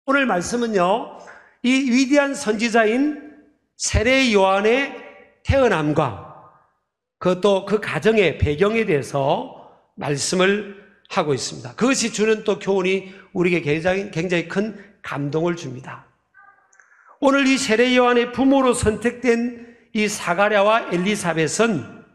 오늘 말씀은요, 이 위대한 선지자인 세례 요한의 태어남과 그것도 그 가정의 배경에 대해서 말씀을 하고 있습니다. 그것이 주는 또 교훈이 우리에게 굉장히 큰 감동을 줍니다. 오늘 이 세례 요한의 부모로 선택된 이 사가랴와 엘리사벳은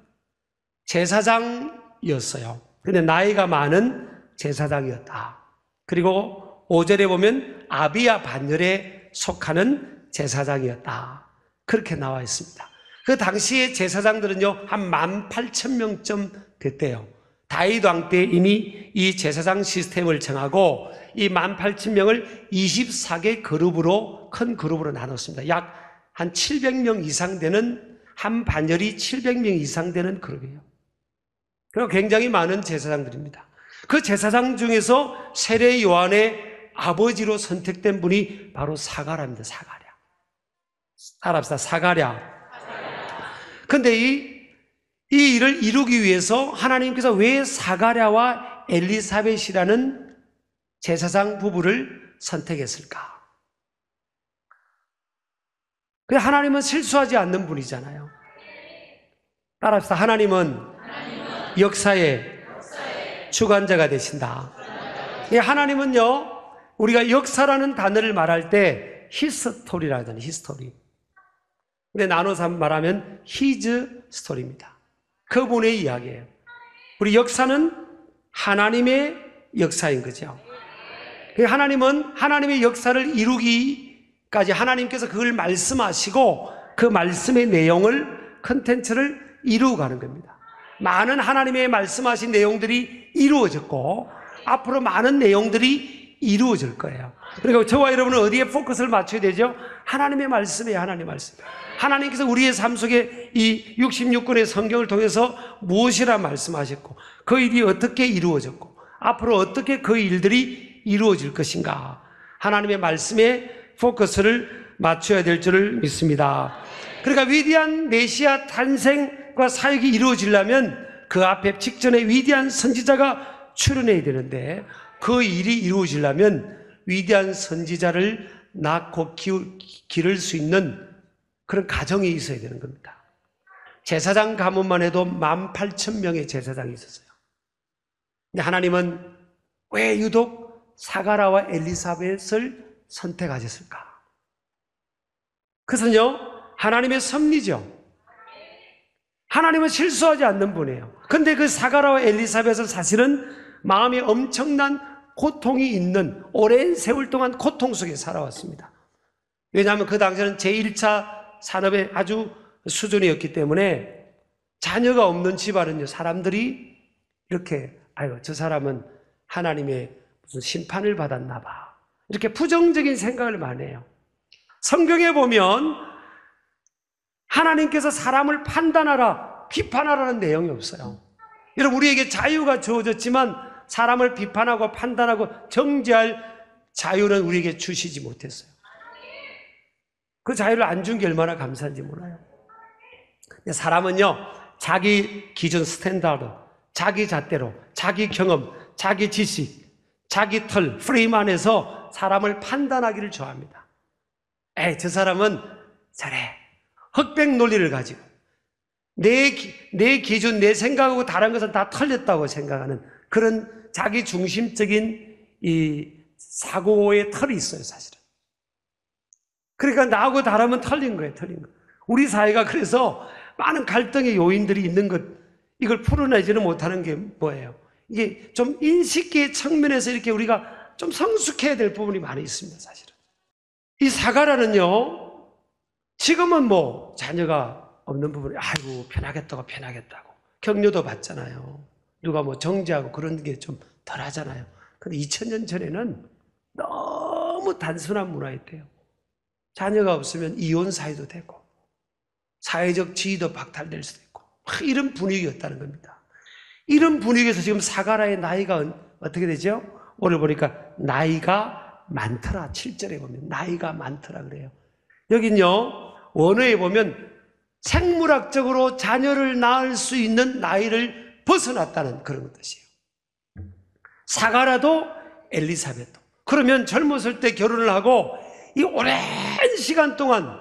제사장이었어요. 근데 나이가 많은 제사장이었다. 그리고 5절에 보면 아비야 반열에 속하는 제사장이었다. 그렇게 나와 있습니다. 그 당시에 제사장들은요, 한 18,000명쯤 됐대요. 다윗 왕 때 이미 이 제사장 시스템을 정하고 이 18,000명을 24개 그룹으로, 큰 그룹으로 나눴습니다. 약 한 700명 이상 되는, 한 반열이 700명 이상 되는 그룹이에요. 그리고 굉장히 많은 제사장들입니다. 그 제사장 중에서 세례 요한의 아버지로 선택된 분이 바로 사가랴입니다. 사가랴. 따라합시다. 사가랴. 근데 이 일을 이루기 위해서 하나님께서 왜 사가랴와 엘리사벳이라는 제사장 부부를 선택했을까? 하나님은 실수하지 않는 분이잖아요. 따라합시다. 하나님은 역사의 주관자가 되신다. 하나님은요, 우리가 역사라는 단어를 말할 때 히스토리라 하잖아요. 히스토리. 근데 나눠서 말하면 히즈 스토리입니다. 그분의 이야기예요. 우리 역사는 하나님의 역사인 거죠. 하나님은 하나님의 역사를 이루기까지 하나님께서 그걸 말씀하시고 그 말씀의 내용을, 컨텐츠를 이루어 가는 겁니다. 많은 하나님의 말씀하신 내용들이 이루어졌고 앞으로 많은 내용들이 이루어질 거예요. 그러니까 저와 여러분은 어디에 포커스를 맞춰야 되죠? 하나님의 말씀이에요. 하나님의 말씀. 하나님께서 우리의 삶 속에 이 66권의 성경을 통해서 무엇이라 말씀하셨고 그 일이 어떻게 이루어졌고 앞으로 어떻게 그 일들이 이루어질 것인가, 하나님의 말씀에 포커스를 맞춰야 될 줄을 믿습니다. 그러니까 위대한 메시아 탄생과 사역이 이루어지려면 그 앞에 직전에 위대한 선지자가 출현해야 되는데 그 일이 이루어지려면 위대한 선지자를 낳고 기를 수 있는 그런 가정이 있어야 되는 겁니다. 제사장 가문만 해도 18,000명의 제사장이 있었어요. 근데 하나님은 왜 유독 사가랴와 엘리사벳을 선택하셨을까? 그것은요, 하나님의 섭리죠. 하나님은 실수하지 않는 분이에요. 근데 그 사가랴와 엘리사벳은 사실은 마음에 엄청난 고통이 있는, 오랜 세월 동안 고통 속에 살아왔습니다. 왜냐하면 그 당시에는 제1차 산업의 아주 수준이었기 때문에 자녀가 없는 집안은요, 사람들이 이렇게, 아유, 저 사람은 하나님의 무슨 심판을 받았나 봐, 이렇게 부정적인 생각을 많이 해요. 성경에 보면 하나님께서 사람을 판단하라, 비판하라는 내용이 없어요. 여러분, 우리에게 자유가 주어졌지만 사람을 비판하고 판단하고 정죄할 자유는 우리에게 주시지 못했어요. 그 자유를 안 준 게 얼마나 감사한지 몰라요. 근데 사람은요, 자기 기준 스탠다드, 자기 잣대로, 자기 경험, 자기 지식, 자기 틀, 프레임 안에서 사람을 판단하기를 좋아합니다. 에이, 저 사람은 저래. 흑백 논리를 가지고 내 기준, 내 생각하고 다른 것은 다 틀렸다고 생각하는 그런 자기 중심적인 이 사고의 틀이 있어요, 사실은. 그러니까 나하고 다르면 틀린 거예요, 틀린 거. 우리 사회가 그래서 많은 갈등의 요인들이 있는 것, 이걸 풀어내지는 못하는 게 뭐예요? 이게 좀 인식의 측면에서 이렇게 우리가 좀 성숙해야 될 부분이 많이 있습니다, 사실은. 이 사가랴는요, 지금은 뭐 자녀가 없는 부분이, 아이고 편하겠다고 격려도 받잖아요. 누가 뭐 정죄하고 그런 게 좀 덜 하잖아요. 근데 2000년 전에는 너무 단순한 문화였대요. 자녀가 없으면 이혼 사회도 되고 사회적 지위도 박탈될 수도 있고 이런 분위기였다는 겁니다. 이런 분위기에서 지금 사가랴의 나이가 어떻게 되죠? 오늘 보니까 나이가 많더라. 7절에 보면 나이가 많더라 그래요. 여긴요, 원어에 보면 생물학적으로 자녀를 낳을 수 있는 나이를 벗어났다는 그런 뜻이에요. 사가랴도 엘리사벳도 그러면 젊었을 때 결혼을 하고 이 오랜 시간 동안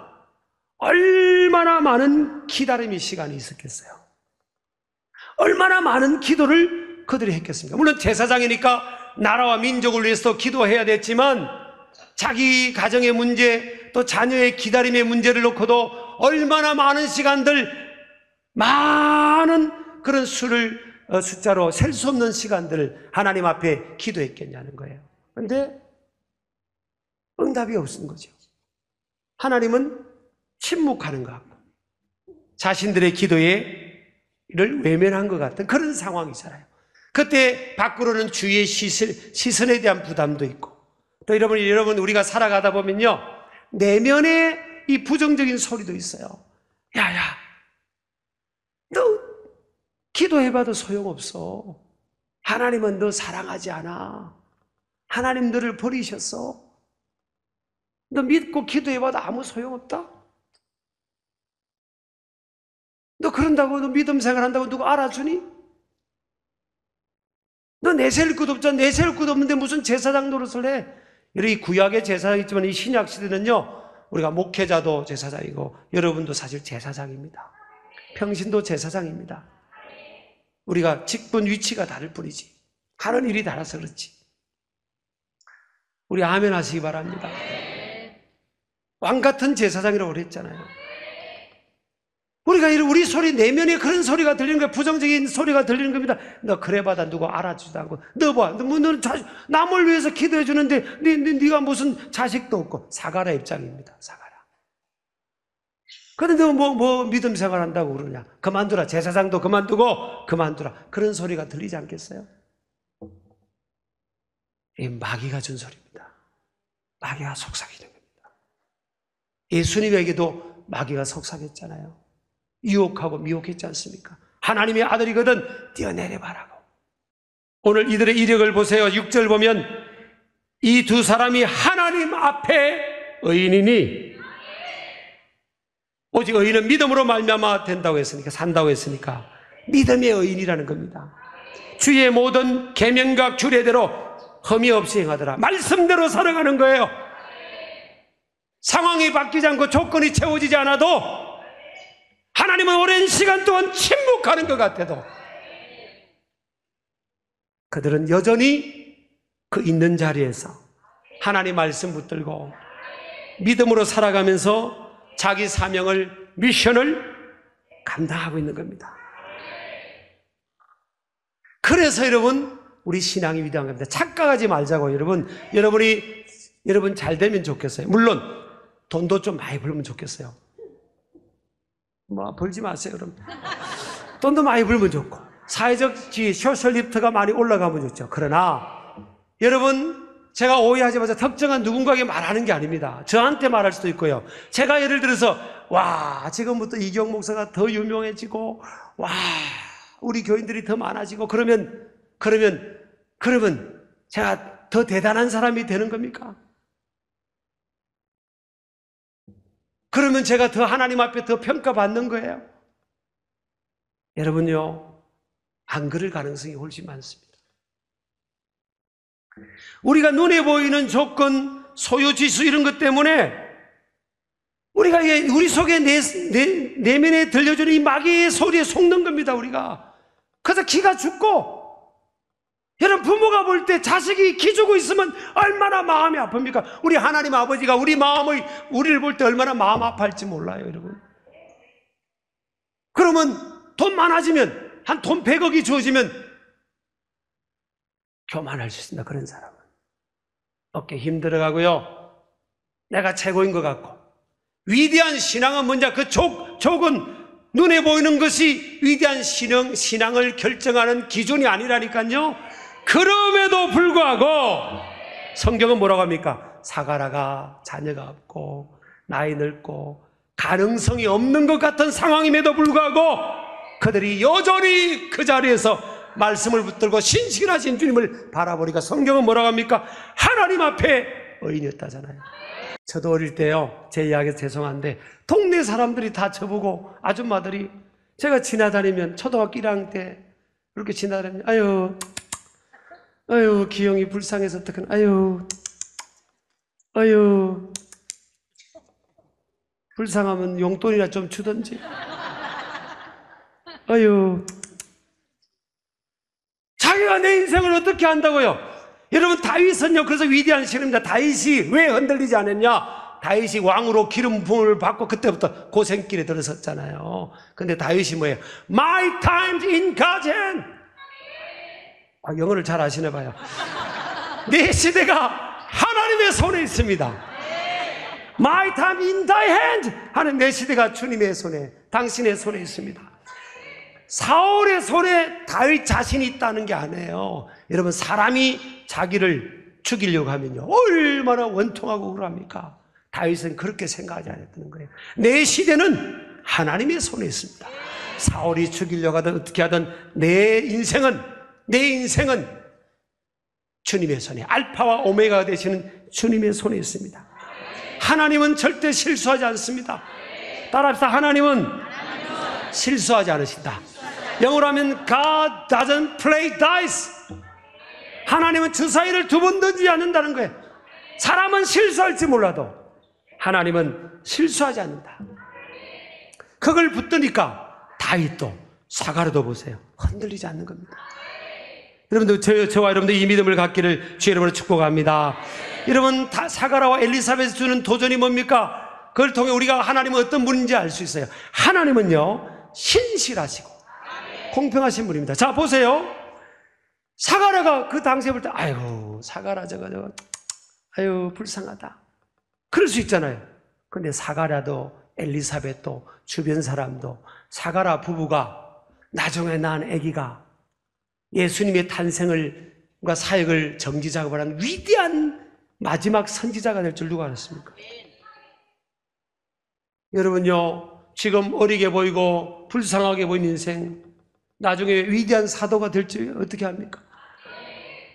얼마나 많은 기다림의 시간이 있었겠어요. 얼마나 많은 기도를 그들이 했겠습니까? 물론 제사장이니까 나라와 민족을 위해서 기도해야 됐지만 자기 가정의 문제, 또 자녀의 기다림의 문제를 놓고도 얼마나 많은 시간들, 많은 그런 숫자로 셀 수 없는 시간들을 하나님 앞에 기도했겠냐는 거예요. 그런데 응답이 없은 거죠. 하나님은 침묵하는 것 같고 자신들의 기도에 이를 외면한 것 같은 그런 상황이잖아요. 그때 밖으로는 주의 시선에 대한 부담도 있고, 또 여러분 우리가 살아가다 보면요, 내면에 이 부정적인 소리도 있어요. 야야, 너 기도해봐도 소용없어. 하나님은 너 사랑하지 않아. 하나님 너를 버리셨어. 너 믿고 기도해봐도 아무 소용없다. 너 그런다고, 너 믿음 생활한다고 누가 알아주니? 너 내세울 것도 없잖아. 내세울 것도 없는데 무슨 제사장 노릇을 해? 이 구약의 제사장이 있지만 이 신약 시대는요, 우리가 목회자도 제사장이고 여러분도 사실 제사장입니다. 평신도 제사장입니다. 우리가 직분 위치가 다를 뿐이지 하는 일이 달라서 그렇지. 우리 아멘 하시기 바랍니다. 왕같은 제사장이라고 그랬잖아요. 우리가 우리 소리 내면에 그런 소리가 들리는 거야. 부정적인 소리가 들리는 겁니다. 너 그래봐다 누가 알아주지도 않고, 너 봐, 너는 남을 위해서 기도해 주는데 네가 무슨 자식도 없고. 사가라 입장입니다. 사가라. 그런데 뭐 믿음 생활한다고 그러냐? 그만두라. 제사장도 그만두고 그만두라. 그런 소리가 들리지 않겠어요? 이 마귀가 준 소리입니다. 마귀가 속삭이는 겁니다. 예수님에게도 마귀가 속삭였잖아요. 유혹하고 미혹했지 않습니까? 하나님의 아들이거든 뛰어내려봐라고. 오늘 이들의 이력을 보세요. 6절 보면 이 두 사람이 하나님 앞에 의인이니, 오직 의인은 믿음으로 말미암아 된다고 했으니까, 산다고 했으니까 믿음의 의인이라는 겁니다. 주의 모든 계명과 규례대로 흠이 없이 행하더라. 말씀대로 살아가는 거예요. 상황이 바뀌지 않고 조건이 채워지지 않아도, 하나님은 오랜 시간 동안 침묵하는 것 같아도 그들은 여전히 그 있는 자리에서 하나님 말씀 붙들고 믿음으로 살아가면서 자기 사명을, 미션을 감당하고 있는 겁니다. 그래서 여러분, 우리 신앙이 위대한 겁니다. 착각하지 말자고. 여러분 잘 되면 좋겠어요. 물론 돈도 좀 많이 벌면 좋겠어요. 뭐 벌지 마세요. 그럼 돈도 많이 벌면 좋고 사회적 지위, 소셜 리프트가 많이 올라가면 좋죠. 그러나 여러분, 제가 오해하지 마세요. 특정한 누군가에게 말하는 게 아닙니다. 저한테 말할 수도 있고요. 제가 예를 들어서 와, 지금부터 이경 목사가 더 유명해지고, 와, 우리 교인들이 더 많아지고, 그러면 제가 더 대단한 사람이 되는 겁니까? 그러면 제가 더 하나님 앞에 더 평가받는 거예요? 여러분요, 안 그럴 가능성이 훨씬 많습니다. 우리가 눈에 보이는 조건, 소유, 지수 이런 것 때문에 우리가 우리 속에 내면에 들려주는 이 마귀의 소리에 속는 겁니다. 우리가 그래서 기가 죽고, 여러분 부모가 볼 때 자식이 기죽고 있으면 얼마나 마음이 아픕니까? 우리 하나님 아버지가 우리를 볼 때 얼마나 마음 아파할지 몰라요, 여러분. 그러면 돈 많아지면, 한 돈 100억이 주어지면 교만할 수 있습니다. 그런 사람은 어깨 힘들어가고요, 내가 최고인 것 같고. 위대한 신앙은 뭔지, 그 족은 눈에 보이는 것이 위대한 신앙을 결정하는 기준이 아니라니까요. 그럼에도 불구하고 성경은 뭐라고 합니까? 사가라가 자녀가 없고 나이 늙고 가능성이 없는 것 같은 상황임에도 불구하고 그들이 여전히 그 자리에서 말씀을 붙들고 신실하신 주님을 바라보니까 성경은 뭐라고 합니까? 하나님 앞에 의인이었다잖아요. 저도 어릴 때요, 제 이야기에서 죄송한데 동네 사람들이 다 저보고, 아줌마들이 제가 지나다니면 초등학교 1학년 때 이렇게 지나다니면 아유 기영이 불쌍해서 어떡하나, 아유 아유, 불쌍하면 용돈이나 좀 주던지. 아유, 자기가 내 인생을 어떻게 한다고요? 여러분, 다윗은요, 그래서 위대한 신입니다. 다윗이 왜 흔들리지 않았냐? 다윗이 왕으로 기름 부음을 받고 그때부터 고생길에 들어섰잖아요. 근데 다윗이 뭐예요? My times in God's hand. 영어를 잘 아시나 봐요. 내 시대가 하나님의 손에 있습니다. My time in thy hand. 하는 내 시대가 주님의 손에, 당신의 손에 있습니다. 사울의 손에 다윗 자신이 있다는 게 아니에요. 여러분, 사람이 자기를 죽이려고 하면요, 얼마나 원통하고 억울합니까? 다윗은 그렇게 생각하지 않았다는 거예요. 내 시대는 하나님의 손에 있습니다. 사울이 죽이려고 하든 어떻게 하든 내 인생은 주님의 손에, 알파와 오메가가 되시는 주님의 손에 있습니다. 하나님은 절대 실수하지 않습니다. 따라합시다. 하나님은 실수하지 않으신다. 영어로 하면 God doesn't play dice. 하나님은 주사위를 두 번 던지지 않는다는 거예요. 사람은 실수할지 몰라도 하나님은 실수하지 않는다. 그걸 붙드니까 다윗도 사가랴도 보세요. 흔들리지 않는 겁니다. 여러분들, 저와 여러분들 이 믿음을 갖기를 주의 이름으로 축복합니다. 여러분, 사가랴와 엘리사벳이 주는 도전이 뭡니까? 그걸 통해 우리가 하나님은 어떤 분인지 알 수 있어요. 하나님은요, 신실하시고 공평하신 분입니다. 자, 보세요. 사가랴가 그 당시에 볼 때, 아유, 사가랴 저거, 아유, 불쌍하다. 그럴 수 있잖아요. 근데 사가랴도 엘리사벳도 주변 사람도 사가랴 부부가 나중에 낳은 아기가 예수님의 탄생과 사역을 정지작업을 한 위대한 마지막 선지자가 될 줄 누가 알았습니까? 여러분요, 지금 어리게 보이고 불쌍하게 보이는 인생, 나중에 위대한 사도가 될지 어떻게 합니까?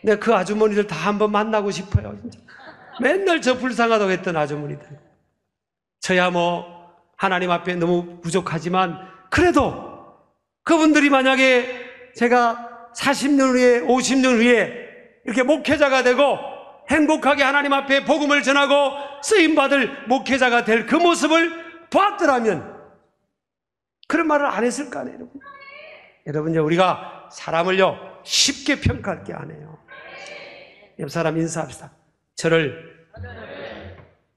내가 그 아주머니들 다 한번 만나고 싶어요. 진짜. 맨날 저 불쌍하다고 했던 아주머니들. 저야 뭐 하나님 앞에 너무 부족하지만 그래도 그분들이 만약에 제가 40년 후에 50년 후에 이렇게 목회자가 되고 행복하게 하나님 앞에 복음을 전하고 쓰임받을 목회자가 될 그 모습을 봤더라면 그런 말을 안 했을 거 아니에요, 여러분. 여러분요, 우리가 사람을요 쉽게 평가할 게 아니에요. 옆 사람 인사합시다. 저를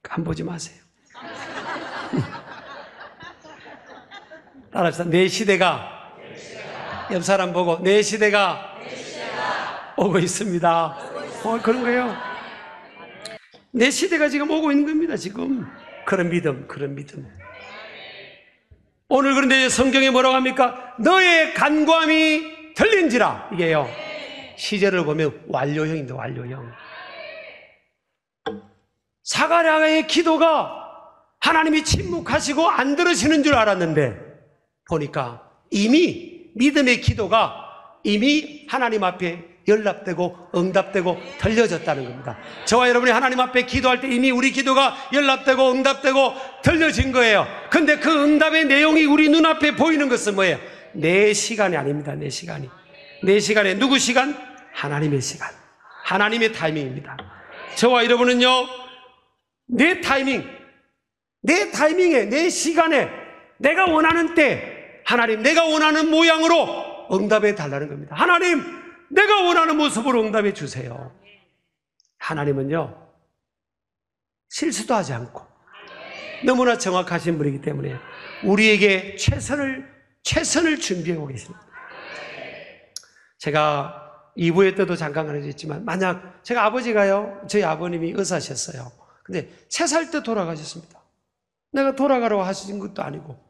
안 보지 마세요. 따라합시다. 내 시대가 옆 사람 보고 내 시대가 오고 있습니다. 그런 거예요. 내 시대가 지금 오고 있는 겁니다. 지금 그런 믿음. 오늘 그런데 성경에 뭐라고 합니까? 너의 간구함이 들린지라. 이게요, 시제를 보면 완료형입니다. 완료형. 사가랴의 기도가 하나님이 침묵하시고 안 들으시는 줄 알았는데 보니까 이미 믿음의 기도가 이미 하나님 앞에 연락되고 응답되고 들려졌다는 겁니다. 저와 여러분이 하나님 앞에 기도할 때 이미 우리 기도가 연락되고 응답되고 들려진 거예요. 근데 그 응답의 내용이 우리 눈앞에 보이는 것은 뭐예요? 내 시간이 아닙니다. 내 시간에 누구 시간? 하나님의 시간, 하나님의 타이밍입니다. 저와 여러분은요, 내 타이밍에, 내 시간에, 내가 원하는 때 하나님, 내가 원하는 모양으로 응답해 달라는 겁니다. 하나님, 내가 원하는 모습으로 응답해 주세요. 하나님은요, 실수도 하지 않고 너무나 정확하신 분이기 때문에 우리에게 최선을 준비해 오고 계십니다. 제가 2부에 때도 잠깐 그러셨지만, 만약 제가 아버지가요, 저희 아버님이 의사셨어요. 근데 3살 때 돌아가셨습니다. 내가 돌아가라고 하신 것도 아니고.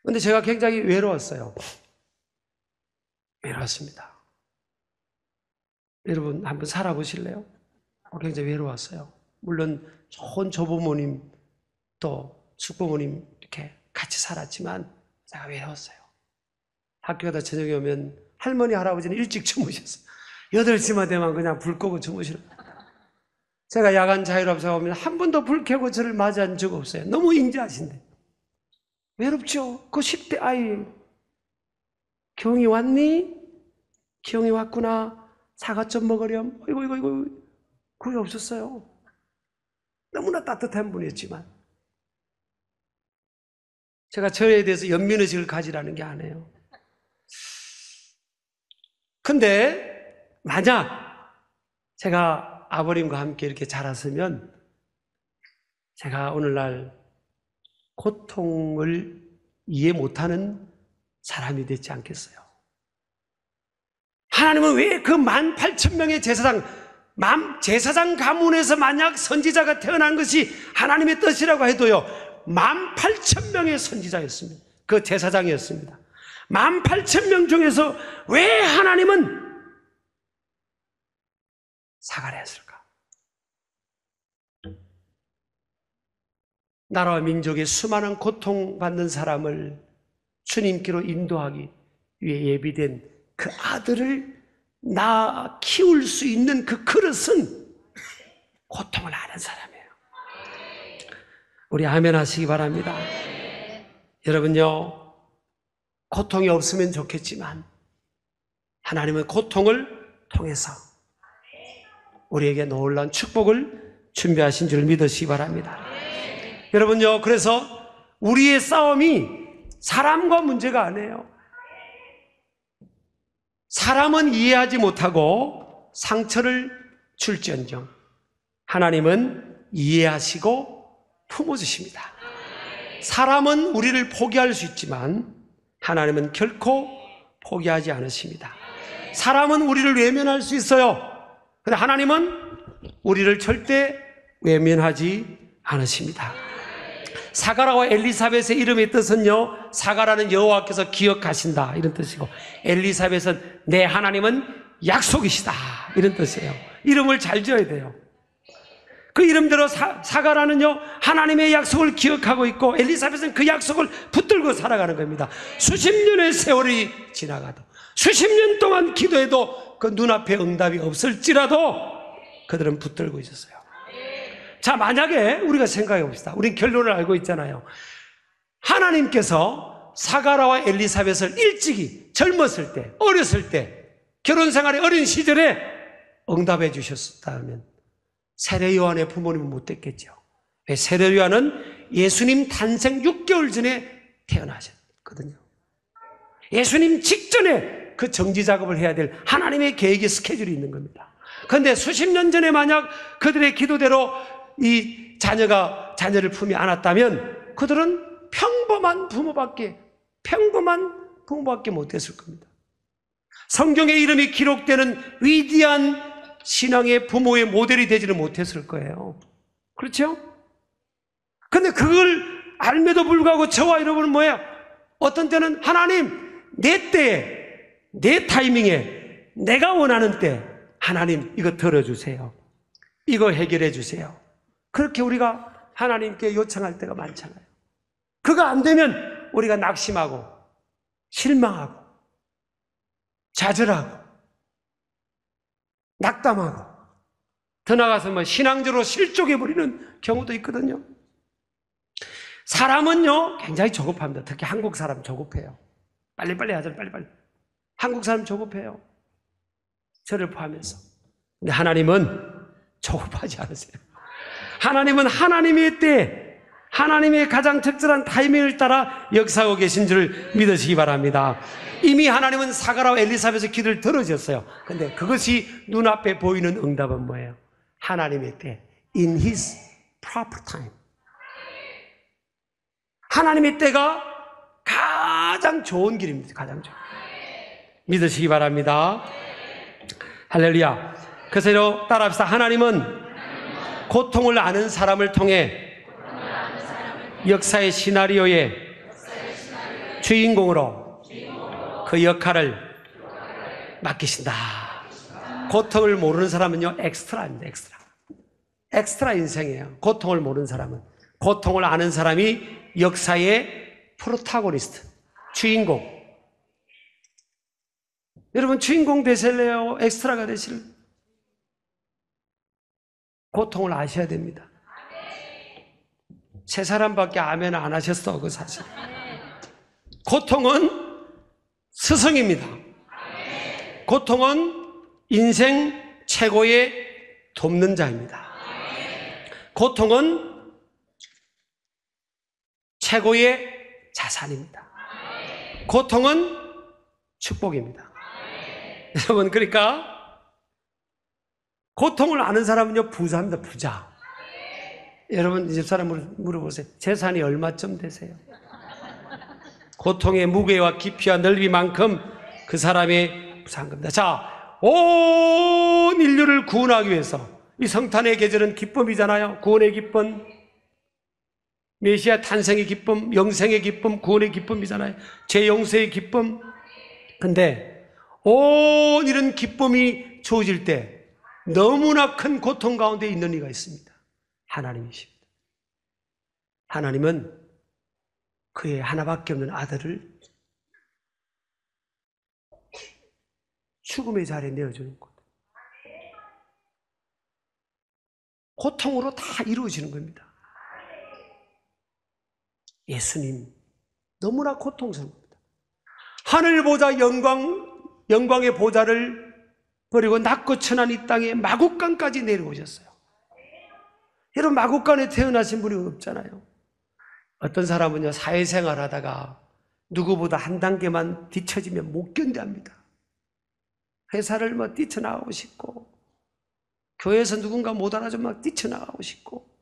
근데 제가 굉장히 외로웠어요. 외로웠습니다. 여러분 한번 살아보실래요? 굉장히 외로웠어요. 물론 좋은 조부모님 또 숙부모님 이렇게 같이 살았지만 제가 외로웠어요. 학교 가다 저녁에 오면 할머니 할아버지는 일찍 주무셨어요. 8시만 되면 그냥 불 끄고 주무시는 거예요. 제가 야간 자율학습 오면 한 번도 불 켜고 저를 맞이한 적 없어요. 너무 인자하신데. 외롭죠? 그 10대 아이. 경이 왔니? 경이 왔구나. 사과 좀 먹으렴. 이거. 그게 없었어요. 너무나 따뜻한 분이었지만 제가 저에 대해서 연민의식을 가지라는 게 아니에요. 근데 만약 제가 아버님과 함께 이렇게 자랐으면 제가 오늘날 고통을 이해 못하는 사람이 되지 않겠어요? 하나님은 왜 그 18,000명의 제사장 가문에서 만약 선지자가 태어난 것이 하나님의 뜻이라고 해도요, 18,000명의 선지자였습니다. 그 제사장이었습니다. 18,000명 중에서 왜 하나님은 사과를 했을까? 나라와 민족의 수많은 고통받는 사람을 주님께로 인도하기 위해 예비된 그 아들을 낳아 키울 수 있는 그 그릇은 고통을 아는 사람이에요. 우리 아멘 하시기 바랍니다. 여러분요, 고통이 없으면 좋겠지만 하나님은 고통을 통해서 우리에게 놀라운 축복을 준비하신 줄 믿으시기 바랍니다. 여러분요, 그래서 우리의 싸움이 사람과 문제가 아니에요. 사람은 이해하지 못하고 상처를 줄지언정 하나님은 이해하시고 품어주십니다. 사람은 우리를 포기할 수 있지만 하나님은 결코 포기하지 않으십니다. 사람은 우리를 외면할 수 있어요. 그런데 하나님은 우리를 절대 외면하지 않으십니다. 사가라와 엘리사벳의 이름의 뜻은요, 사가라는 여호와께서 기억하신다 이런 뜻이고, 엘리사벳은 내 하나님은 약속이시다 이런 뜻이에요. 이름을 잘 지어야 돼요. 그 이름대로 사가라는요, 하나님의 약속을 기억하고 있고, 엘리사벳은 그 약속을 붙들고 살아가는 겁니다. 수십 년의 세월이 지나가도, 수십 년 동안 기도해도 그 눈앞에 응답이 없을지라도 그들은 붙들고 있었어요. 자, 만약에 우리가 생각해 봅시다. 우린 결론을 알고 있잖아요. 하나님께서 사가라와 엘리사벳을 일찍이 젊었을 때, 어렸을 때, 결혼 생활의 어린 시절에 응답해 주셨다면 세례 요한의 부모님은 못 됐겠죠. 왜? 세례 요한은 예수님 탄생 6개월 전에 태어나셨거든요. 예수님 직전에 그 정지 작업을 해야 될 하나님의 계획의 스케줄이 있는 겁니다. 그런데 수십 년 전에 만약 그들의 기도대로 이 자녀를 품에 안았다면 그들은 평범한 부모밖에 못했을 겁니다. 성경의 이름이 기록되는 위대한 신앙의 부모의 모델이 되지는 못했을 거예요. 그렇죠? 근데 그걸 알매도 불구하고 저와 여러분은 뭐예요? 어떤 때는 하나님, 내 때에, 내 타이밍에, 내가 원하는 때 하나님 이거 들어주세요. 이거 해결해 주세요. 그렇게 우리가 하나님께 요청할 때가 많잖아요. 그거 안 되면 우리가 낙심하고 실망하고 좌절하고 낙담하고 더 나아가서 신앙적으로 실족해버리는 경우도 있거든요. 사람은요 굉장히 조급합니다. 특히 한국 사람 조급해요. 빨리빨리 하자, 빨리빨리. 한국 사람 조급해요. 저를 포함해서. 근데 하나님은 조급하지 않으세요. 하나님은 하나님의 때, 하나님의 가장 적절한 타이밍을 따라 역사하고 계신 줄 믿으시기 바랍니다. 이미 하나님은 사가라와 엘리사벳의 기도를 들어주셨어요. 근데 그것이 눈앞에 보이는 응답은 뭐예요? 하나님의 때, in His proper time. 하나님의 때가 가장 좋은 길입니다. 가장 좋은. 믿으시기 바랍니다. 할렐루야. 그래서 따라합시다. 하나님은 고통을 아는 사람을 통해 역사의 시나리오의 주인공으로 그 역할을 맡기신다. 고통을 모르는 사람은요, 엑스트라입니다. 엑스트라 인생이에요. 고통을 모르는 사람은. 고통을 아는 사람이 역사의 프로타고니스트, 주인공. 여러분, 주인공 되실래요? 엑스트라가 되실래요? 고통을 아셔야 됩니다. 세 사람밖에 아멘 안 하셨어, 그 사실. 고통은 스승입니다. 고통은 인생 최고의 돕는 자입니다. 고통은 최고의 자산입니다. 고통은 축복입니다. 여러분, 그러니까 고통을 아는 사람은요, 부자입니다. 부자. 여러분, 이 집사람 물어보세요. 재산이 얼마쯤 되세요? 고통의 무게와 깊이와 넓이만큼 그 사람이 부자인 겁니다. 자, 온 인류를 구원하기 위해서 이 성탄의 계절은 기쁨이잖아요. 구원의 기쁨, 메시아 탄생의 기쁨, 영생의 기쁨, 구원의 기쁨이잖아요. 죄 용서의 기쁨. 근데 온 이런 기쁨이 주어질 때 너무나 큰 고통 가운데 있는 이가 있습니다. 하나님이십니다. 하나님은 그의 하나밖에 없는 아들을 죽음의 자리에 내어주는 것. 고통으로 다 이루어지는 겁니다. 예수님, 너무나 고통스러운 겁니다. 하늘 보좌 영광의 보좌를 버리고 낮고 천한 이 땅에 마국간까지 내려오셨어요. 여러분, 마국간에 태어나신 분이 없잖아요. 어떤 사람은요, 사회생활 하다가 누구보다 한 단계만 뒤처지면 못 견뎌합니다. 회사를 뭐 뛰쳐나가고 싶고, 교회에서 누군가 못 알아주면 막 뛰쳐나가고 싶고,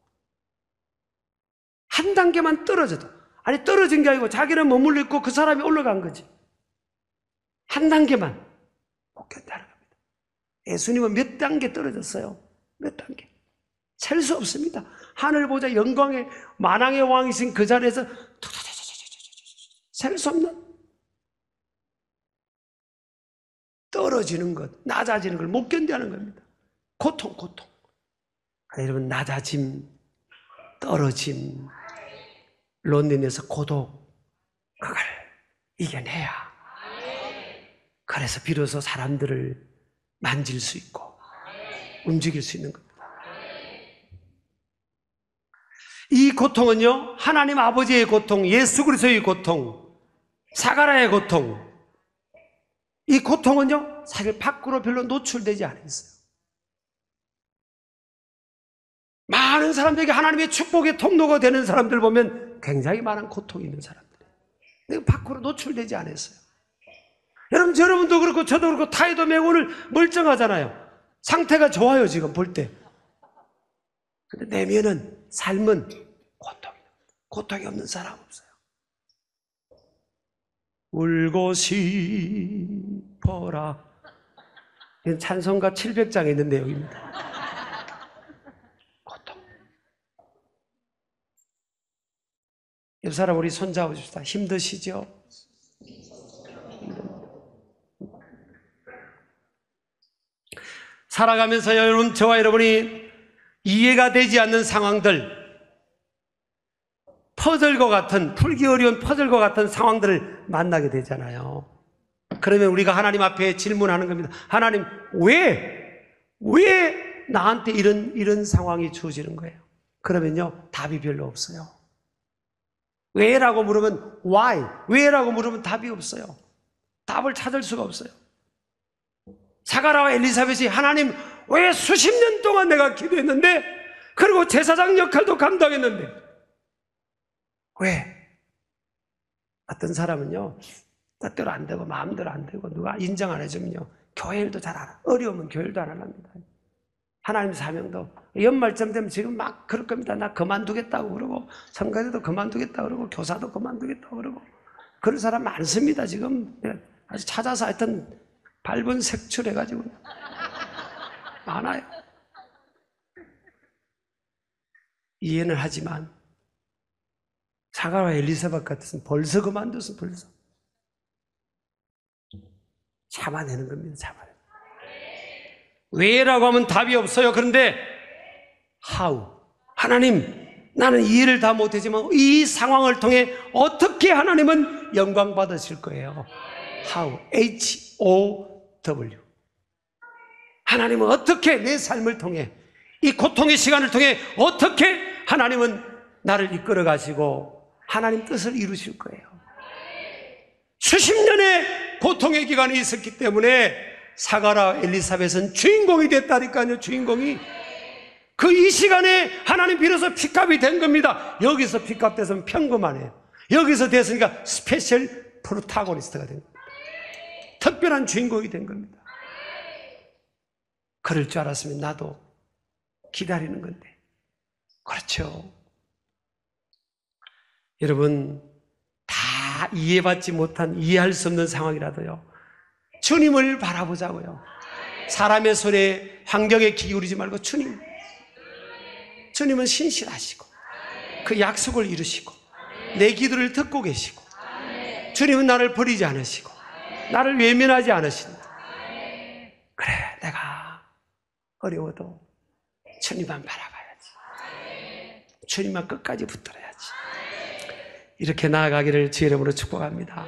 한 단계만 떨어져도, 아니 떨어진 게 아니고 자기는 머물러 있고 그 사람이 올라간 거지. 한 단계만 못 견뎌하는 겁니다. 예수님은 몇 단계 떨어졌어요? 몇 단계? 셀 수 없습니다. 하늘 보좌 영광의 만왕의 왕이신 그 자리에서 셀 수 없는 떨어지는 것, 낮아지는 걸 못 견뎌하는 겁니다. 고통. 여러분, 낮아짐, 떨어짐, 론린에서 고독, 그걸 이겨내야. 그래서 비로소 사람들을 만질 수 있고 움직일 수 있는 겁니다. 이 고통은요, 하나님 아버지의 고통, 예수 그리스도의 고통, 사가라의 고통, 이 고통은요, 사실 밖으로 별로 노출되지 않았어요. 많은 사람들에게 하나님의 축복의 통로가 되는 사람들 보면 굉장히 많은 고통이 있는 사람들. 근데 밖으로 노출되지 않았어요. 여러분도 그렇고 저도 그렇고 타이도 매고 오늘 멀쩡하잖아요. 상태가 좋아요, 지금 볼 때. 근데 내면은, 삶은 고통이 없는 사람 없어요. 울고 싶어라. 이건 찬송가 700장에 있는 내용입니다. 고통. 옆 사람 우리 손잡으십시다. 힘드시죠? 살아가면서 여러분, 저와 여러분이 이해가 되지 않는 상황들, 퍼즐과 같은, 풀기 어려운 퍼즐과 같은 상황들을 만나게 되잖아요. 그러면 우리가 하나님 앞에 질문하는 겁니다. 하나님, 왜 나한테 이런 상황이 주어지는 거예요? 그러면요, 답이 별로 없어요. 왜라고 물으면 why, 왜라고 물으면 답이 없어요. 답을 찾을 수가 없어요. 사가라와 엘리사벳이 하나님, 왜 수십 년 동안 내가 기도했는데, 그리고 제사장 역할도 감당했는데, 왜? 어떤 사람은요, 뜻대로 안 되고 마음대로 안 되고 누가 인정 안 해주면요, 교회 일도 잘 안 해. 어려우면 교회 일도 안 합니다. 하나님 사명도 연말쯤 되면 지금 막 그럴 겁니다. 나 그만두겠다고 그러고, 성가대도 그만두겠다고 그러고, 교사도 그만두겠다고 그러고, 그런 사람 많습니다. 지금 아주 찾아서 하여튼 밟은 색출해가지고 많아요. 이해는 하지만 사가와 엘리사벳 같은 벌써 그만뒀어. 벌써 참아내는 겁니다. 참아내는. 왜라고 하면 답이 없어요. 그런데 how, 하나님, 나는 이해를 다 못하지만 이 상황을 통해 어떻게 하나님은 영광 받으실 거예요. how, H-O-W. 하나님은 어떻게 내 삶을 통해, 이 고통의 시간을 통해 어떻게 하나님은 나를 이끌어 가시고 하나님 뜻을 이루실 거예요. 수십 년의 고통의 기간이 있었기 때문에 사가라 엘리사벳은 주인공이 됐다니까요. 주인공이. 그 이 시간에 하나님 비로소 핏값이 된 겁니다. 여기서 핏값 됐으면 평범하네요. 여기서 됐으니까 스페셜 프로타고니스트가 된 겁니다. 특별한 주인공이 된 겁니다. 그럴 줄 알았으면 나도 기다리는 건데. 그렇죠. 여러분, 다 이해받지 못한, 이해할 수 없는 상황이라도요, 주님을 바라보자고요. 사람의 손에, 환경에 기울이지 말고 주님은 신실하시고 그 약속을 이루시고 내 기도를 듣고 계시고, 주님은 나를 버리지 않으시고 나를 외면하지 않으신다. 그래, 내가 어려워도 주님만 바라봐야지. 주님만 끝까지 붙들어야지. 이렇게 나아가기를 주의 이름으로 축복합니다.